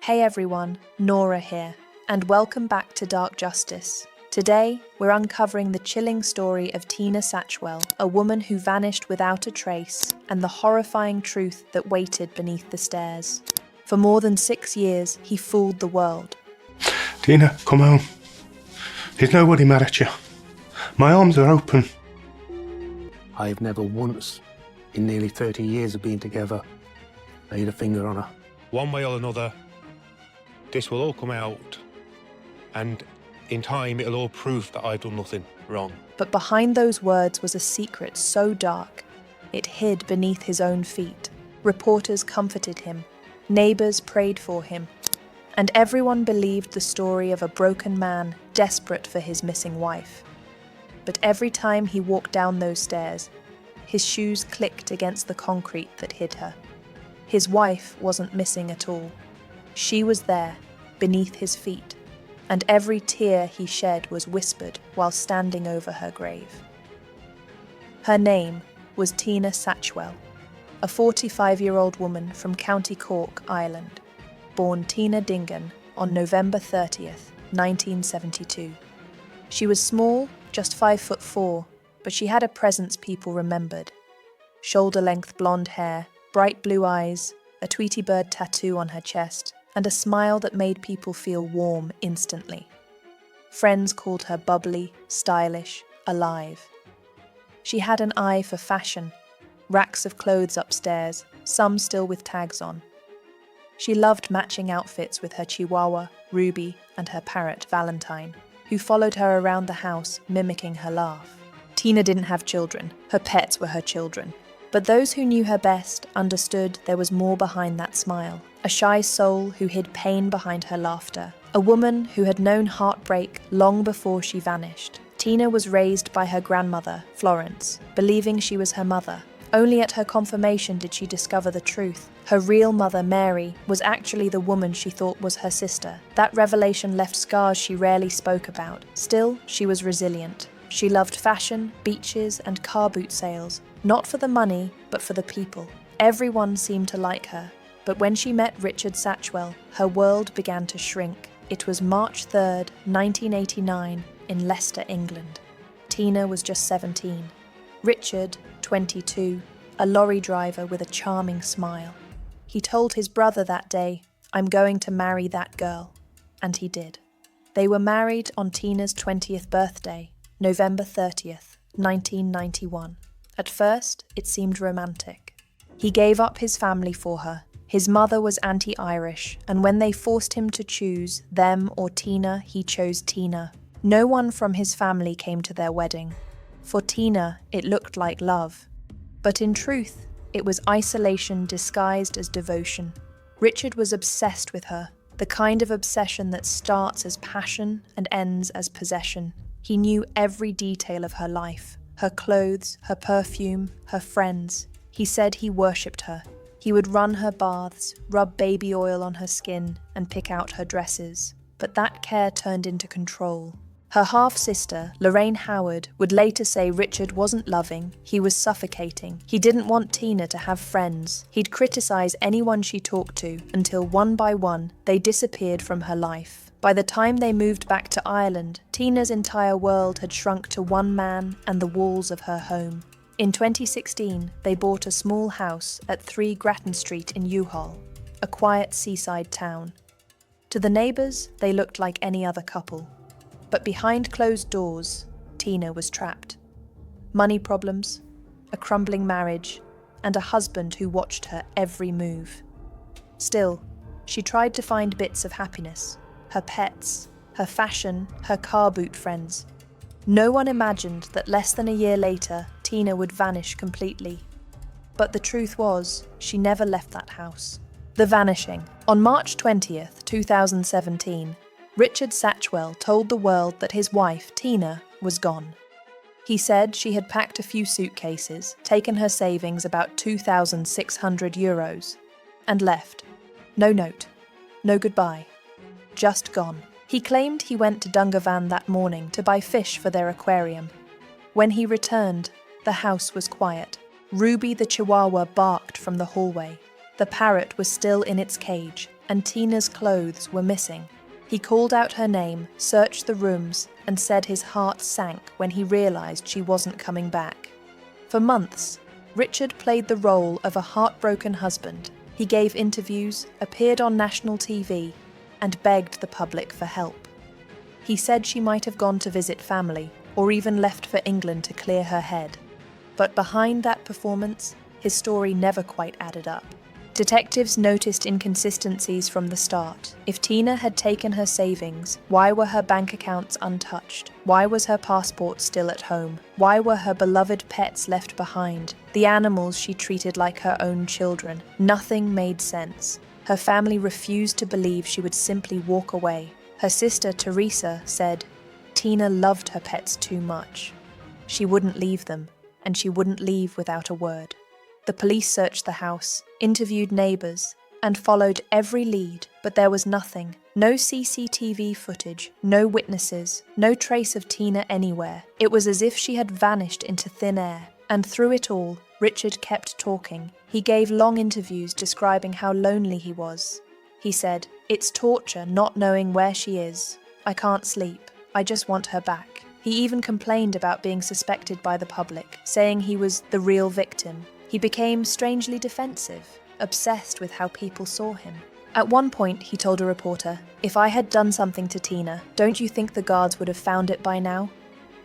Hey everyone, Nora here, and welcome back to Dark Justice. Today, we're uncovering the chilling story of Tina Satchwell, a woman who vanished without a trace, and the horrifying truth that waited beneath the stairs. For more than 6 years, he fooled the world. Tina, come home. There's nobody mad at you. My arms are open. I've never once, in nearly 30 years of being together, laid a finger on her. One way or another, this will all come out, and in time it'll all prove that I've done nothing wrong. But behind those words was a secret so dark, it hid beneath his own feet. Reporters comforted him, neighbours prayed for him, and everyone believed the story of a broken man desperate for his missing wife. But every time he walked down those stairs, his shoes clicked against the concrete that hid her. His wife wasn't missing at all. She was there, beneath his feet, and every tear he shed was whispered while standing over her grave. Her name was Tina Satchwell, a 45-year-old woman from County Cork, Ireland, born Tina Dingan on November 30th, 1972. She was small, just 5'4", but she had a presence people remembered. Shoulder-length blonde hair, bright blue eyes, a Tweety bird tattoo on her chest, and a smile that made people feel warm instantly. Friends called her bubbly, stylish, alive. She had an eye for fashion, racks of clothes upstairs, some still with tags on. She loved matching outfits with her Chihuahua, Ruby, and her parrot, Valentine, who followed her around the house, mimicking her laugh. Tina didn't have children. Her pets were her children. But those who knew her best understood there was more behind that smile. A shy soul who hid pain behind her laughter. A woman who had known heartbreak long before she vanished. Tina was raised by her grandmother, Florence, believing she was her mother. Only at her confirmation did she discover the truth. Her real mother, Mary, was actually the woman she thought was her sister. That revelation left scars she rarely spoke about. Still, she was resilient. She loved fashion, beaches, and car boot sales. Not for the money, but for the people. Everyone seemed to like her. But when she met Richard Satchwell, her world began to shrink. It was March 3rd, 1989, in Leicester, England. Tina was just 17. Richard, 22, a lorry driver with a charming smile. He told his brother that day, "I'm going to marry that girl." And he did. They were married on Tina's 20th birthday, November 30th, 1991. At first, it seemed romantic. He gave up his family for her. His mother was anti-Irish, and when they forced him to choose them or Tina, he chose Tina. No one from his family came to their wedding. For Tina, it looked like love. But in truth, it was isolation disguised as devotion. Richard was obsessed with her, the kind of obsession that starts as passion and ends as possession. He knew every detail of her life, her clothes, her perfume, her friends. He said he worshipped her. He would run her baths, rub baby oil on her skin, and pick out her dresses. But that care turned into control. Her half-sister, Lorraine Howard, would later say Richard wasn't loving, he was suffocating. He didn't want Tina to have friends. He'd criticize anyone she talked to, until one by one, they disappeared from her life. By the time they moved back to Ireland, Tina's entire world had shrunk to one man and the walls of her home. In 2016, they bought a small house at 3 Grattan Street in Youghal, a quiet seaside town. To the neighbours, they looked like any other couple. But behind closed doors, Tina was trapped. Money problems, a crumbling marriage, and a husband who watched her every move. Still, she tried to find bits of happiness. Her pets, her fashion, her car boot friends. No one imagined that less than a year later, Tina would vanish completely. But the truth was, she never left that house. The vanishing. On March 20th, 2017, Richard Satchwell told the world that his wife, Tina, was gone. He said she had packed a few suitcases, taken her savings about €2,600, and left. No note, no goodbye, just gone. He claimed he went to Dungarvan that morning to buy fish for their aquarium. When he returned, the house was quiet. Ruby the Chihuahua barked from the hallway. The parrot was still in its cage, and Tina's clothes were missing. He called out her name, searched the rooms, and said his heart sank when he realized she wasn't coming back. For months, Richard played the role of a heartbroken husband. He gave interviews, appeared on national TV, and begged the public for help. He said she might have gone to visit family, or even left for England to clear her head. But behind that performance, his story never quite added up. Detectives noticed inconsistencies from the start. If Tina had taken her savings, why were her bank accounts untouched? Why was her passport still at home? Why were her beloved pets left behind? The animals she treated like her own children. Nothing made sense. Her family refused to believe she would simply walk away. Her sister, Teresa, said, "Tina loved her pets too much. She wouldn't leave them, and she wouldn't leave without a word." The police searched the house, interviewed neighbours, and followed every lead, but there was nothing. No CCTV footage, no witnesses, no trace of Tina anywhere. It was as if she had vanished into thin air. And through it all, Richard kept talking. He gave long interviews describing how lonely he was. He said, "It's torture not knowing where she is. I can't sleep. I just want her back." He even complained about being suspected by the public, saying he was the real victim. He became strangely defensive, obsessed with how people saw him. At one point, he told a reporter, "If I had done something to Tina, don't you think the guards would have found it by now?"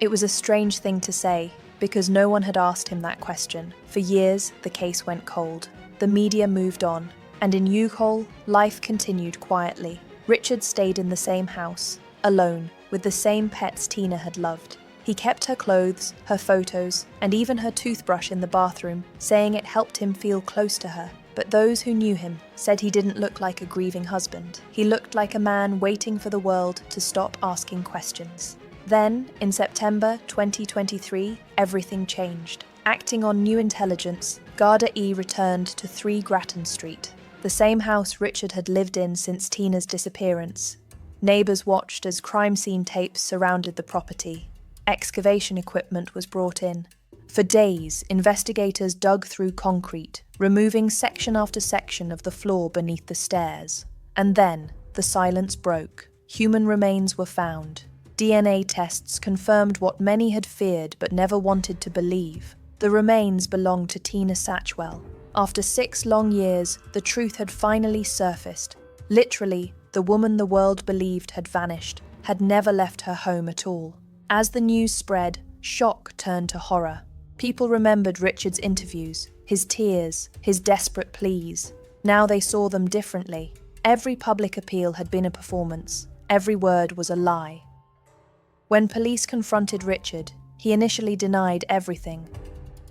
It was a strange thing to say, because no one had asked him that question. For years, the case went cold. The media moved on, and in Youghal, life continued quietly. Richard stayed in the same house, alone, with the same pets Tina had loved. He kept her clothes, her photos, and even her toothbrush in the bathroom, saying it helped him feel close to her. But those who knew him said he didn't look like a grieving husband. He looked like a man waiting for the world to stop asking questions. Then, in September 2023, everything changed. Acting on new intelligence, Garda E returned to 3 Grattan Street, the same house Richard had lived in since Tina's disappearance. Neighbours watched as crime scene tapes surrounded the property. Excavation equipment was brought in. For days, investigators dug through concrete, removing section after section of the floor beneath the stairs. And then, the silence broke. Human remains were found. DNA tests confirmed what many had feared but never wanted to believe. The remains belonged to Tina Satchwell. After 6 long years, the truth had finally surfaced. Literally, the woman the world believed had vanished, had never left her home at all. As the news spread, shock turned to horror. People remembered Richard's interviews, his tears, his desperate pleas. Now they saw them differently. Every public appeal had been a performance. Every word was a lie. When police confronted Richard, he initially denied everything.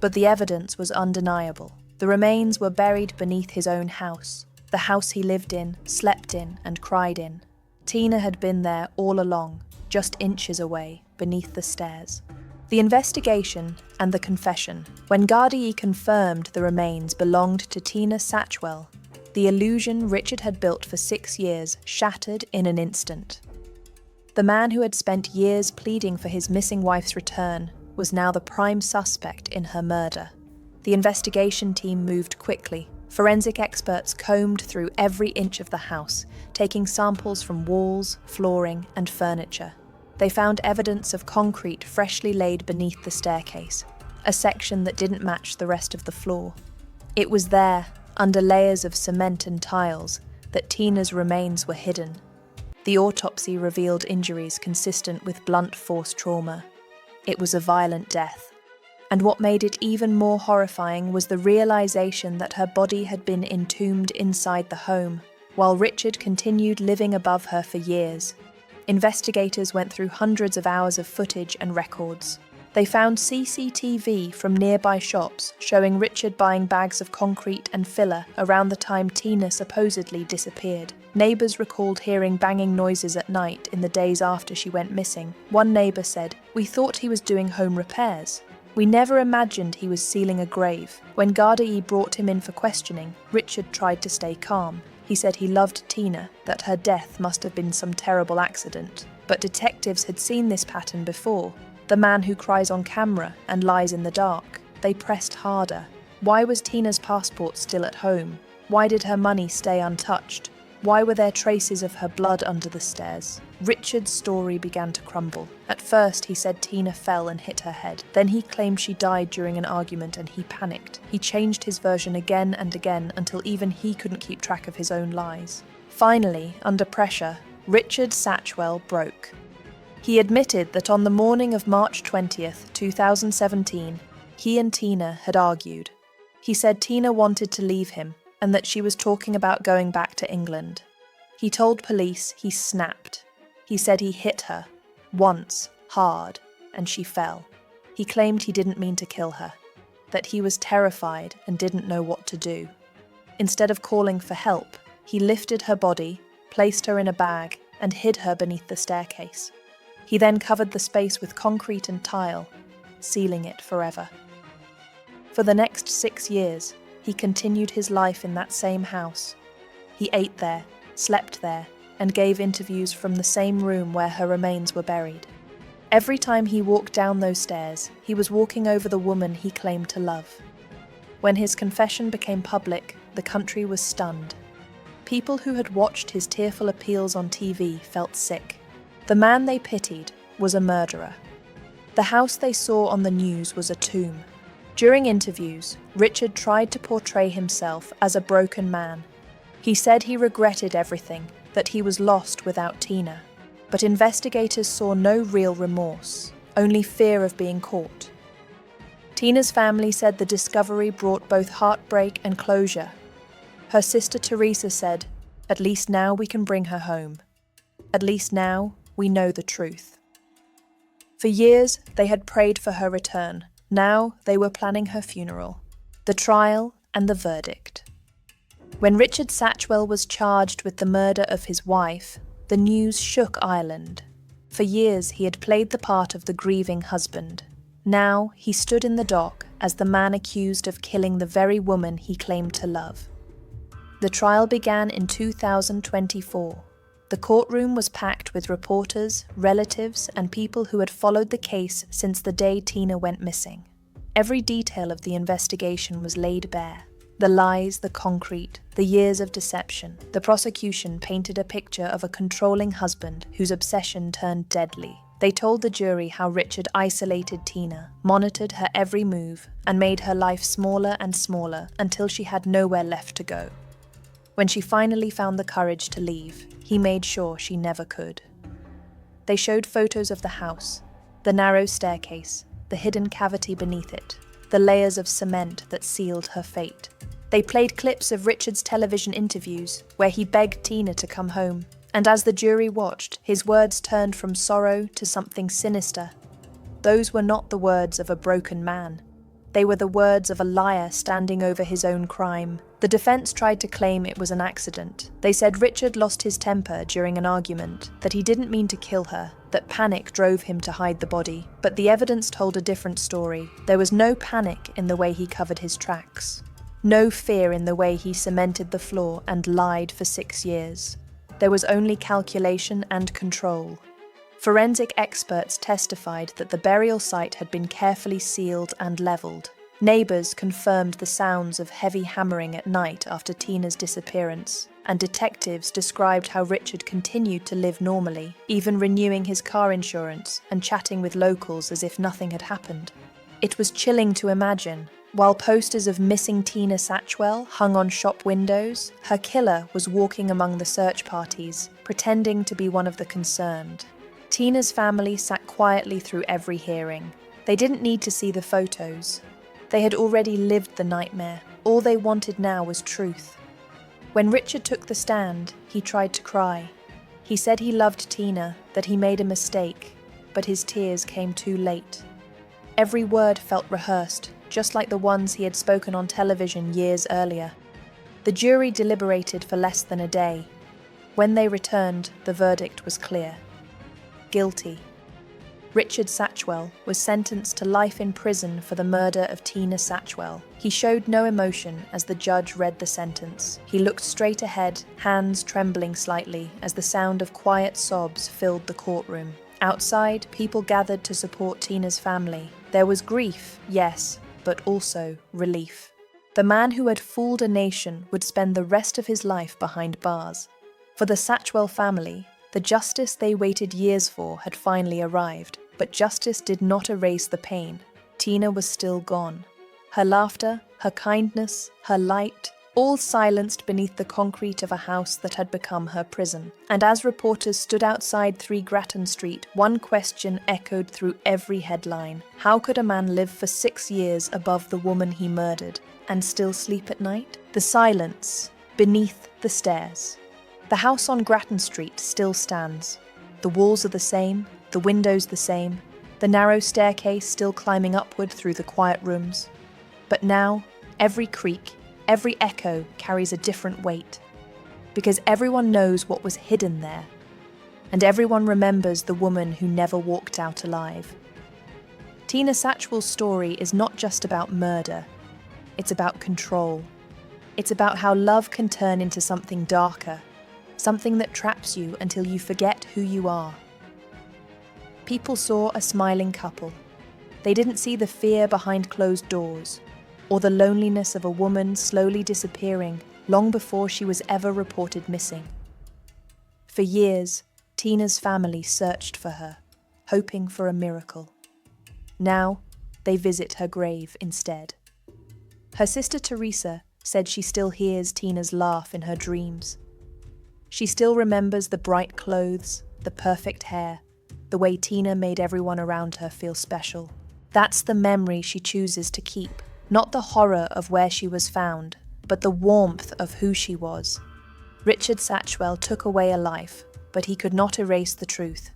But the evidence was undeniable. The remains were buried beneath his own house, the house he lived in, slept in, and cried in. Tina had been there all along, just inches away, beneath the stairs. The investigation and the confession. When Gardaí confirmed the remains belonged to Tina Satchwell, the illusion Richard had built for 6 years shattered in an instant. The man who had spent years pleading for his missing wife's return was now the prime suspect in her murder. The investigation team moved quickly. Forensic experts combed through every inch of the house, taking samples from walls, flooring, and furniture. They found evidence of concrete freshly laid beneath the staircase, a section that didn't match the rest of the floor. It was there, under layers of cement and tiles, that Tina's remains were hidden. The autopsy revealed injuries consistent with blunt force trauma. It was a violent death. And what made it even more horrifying was the realization that her body had been entombed inside the home, while Richard continued living above her for years. Investigators went through hundreds of hours of footage and records. They found CCTV from nearby shops showing Richard buying bags of concrete and filler around the time Tina supposedly disappeared. Neighbours recalled hearing banging noises at night in the days after she went missing. One neighbour said, "We thought he was doing home repairs. We never imagined he was sealing a grave." When Gardaí brought him in for questioning, Richard tried to stay calm. He said he loved Tina, that her death must have been some terrible accident. But detectives had seen this pattern before. The man who cries on camera and lies in the dark. They pressed harder. Why was Tina's passport still at home? Why did her money stay untouched? Why were there traces of her blood under the stairs? Richard's story began to crumble. At first, he said Tina fell and hit her head. Then he claimed she died during an argument and he panicked. He changed his version again and again until even he couldn't keep track of his own lies. Finally, under pressure, Richard Satchwell broke. He admitted that on the morning of March 20th, 2017, he and Tina had argued. He said Tina wanted to leave him and that she was talking about going back to England. He told police he snapped. He said he hit her, once, hard, and she fell. He claimed he didn't mean to kill her, that he was terrified and didn't know what to do. Instead of calling for help, he lifted her body, placed her in a bag, and hid her beneath the staircase. He then covered the space with concrete and tile, sealing it forever. For the next 6 years, he continued his life in that same house. He ate there, slept there, and gave interviews from the same room where her remains were buried. Every time he walked down those stairs, he was walking over the woman he claimed to love. When his confession became public, the country was stunned. People who had watched his tearful appeals on TV felt sick. The man they pitied was a murderer. The house they saw on the news was a tomb. During interviews, Richard tried to portray himself as a broken man. He said he regretted everything, that he was lost without Tina. But investigators saw no real remorse, only fear of being caught. Tina's family said the discovery brought both heartbreak and closure. Her sister Teresa said, "At least now we can bring her home. At least now we know the truth." For years, they had prayed for her return. Now they were planning her funeral, the trial and the verdict. When Richard Satchwell was charged with the murder of his wife, the news shook Ireland. For years he had played the part of the grieving husband. Now he stood in the dock as the man accused of killing the very woman he claimed to love. The trial began in 2024. The courtroom was packed with reporters, relatives, and people who had followed the case since the day Tina went missing. Every detail of the investigation was laid bare. The lies, the concrete, the years of deception. The prosecution painted a picture of a controlling husband whose obsession turned deadly. They told the jury how Richard isolated Tina, monitored her every move, and made her life smaller and smaller until she had nowhere left to go. When she finally found the courage to leave, he made sure she never could. They showed photos of the house, the narrow staircase, the hidden cavity beneath it, the layers of cement that sealed her fate. They played clips of Richard's television interviews where he begged Tina to come home, and as the jury watched, his words turned from sorrow to something sinister. Those were not the words of a broken man. They were the words of a liar standing over his own crime. The defense tried to claim it was an accident. They said Richard lost his temper during an argument, that he didn't mean to kill her, that panic drove him to hide the body. But the evidence told a different story. There was no panic in the way he covered his tracks. No fear in the way he cemented the floor and lied for 6 years. There was only calculation and control. Forensic experts testified that the burial site had been carefully sealed and leveled. Neighbours confirmed the sounds of heavy hammering at night after Tina's disappearance, and detectives described how Richard continued to live normally, even renewing his car insurance and chatting with locals as if nothing had happened. It was chilling to imagine. While posters of missing Tina Satchwell hung on shop windows, her killer was walking among the search parties, pretending to be one of the concerned. Tina's family sat quietly through every hearing. They didn't need to see the photos. They had already lived the nightmare. All they wanted now was truth. When Richard took the stand, he tried to cry. He said he loved Tina, that he made a mistake, but his tears came too late. Every word felt rehearsed, just like the ones he had spoken on television years earlier. The jury deliberated for less than a day. When they returned, the verdict was clear. Guilty. Richard Satchwell was sentenced to life in prison for the murder of Tina Satchwell. He showed no emotion as the judge read the sentence. He looked straight ahead, hands trembling slightly as the sound of quiet sobs filled the courtroom. Outside, people gathered to support Tina's family. There was grief, yes, but also relief. The man who had fooled a nation would spend the rest of his life behind bars. For the Satchwell family, the justice they waited years for had finally arrived, but justice did not erase the pain. Tina was still gone. Her laughter, her kindness, her light, all silenced beneath the concrete of a house that had become her prison. And as reporters stood outside 3 Grattan Street, one question echoed through every headline. How could a man live for 6 years above the woman he murdered and still sleep at night? The silence beneath the stairs. The house on Grattan Street still stands. The walls are the same, the windows the same, the narrow staircase still climbing upward through the quiet rooms. But now, every creak, every echo carries a different weight, because everyone knows what was hidden there, and everyone remembers the woman who never walked out alive. Tina Satchwell's story is not just about murder, it's about control. It's about how love can turn into something darker, something that traps you until you forget who you are. People saw a smiling couple. They didn't see the fear behind closed doors, or the loneliness of a woman slowly disappearing long before she was ever reported missing. For years, Tina's family searched for her, hoping for a miracle. Now, they visit her grave instead. Her sister Teresa said she still hears Tina's laugh in her dreams. She still remembers the bright clothes, the perfect hair, the way Tina made everyone around her feel special. That's the memory she chooses to keep. Not the horror of where she was found, but the warmth of who she was. Richard Satchwell took away a life, but he could not erase the truth.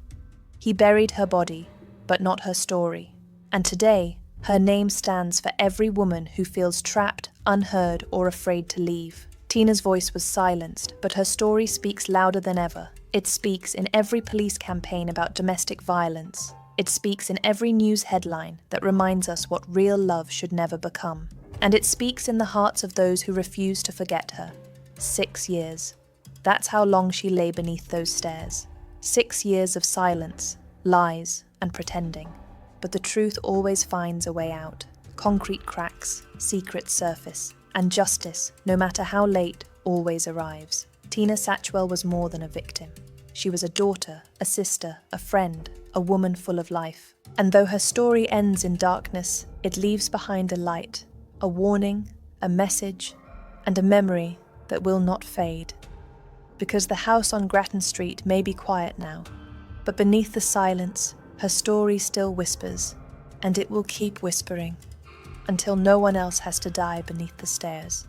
He buried her body, but not her story. And today, her name stands for every woman who feels trapped, unheard, or afraid to leave. Tina's voice was silenced, but her story speaks louder than ever. It speaks in every police campaign about domestic violence. It speaks in every news headline that reminds us what real love should never become. And it speaks in the hearts of those who refuse to forget her. 6 years. That's how long she lay beneath those stairs. 6 years of silence, lies, and pretending. But the truth always finds a way out. Concrete cracks, secrets surface, and justice, no matter how late, always arrives. Tina Satchwell was more than a victim. She was a daughter, a sister, a friend, a woman full of life. And though her story ends in darkness, it leaves behind a light, a warning, a message, and a memory that will not fade. Because the house on Grattan Street may be quiet now, but beneath the silence, her story still whispers, and it will keep whispering until no one else has to die beneath the stairs.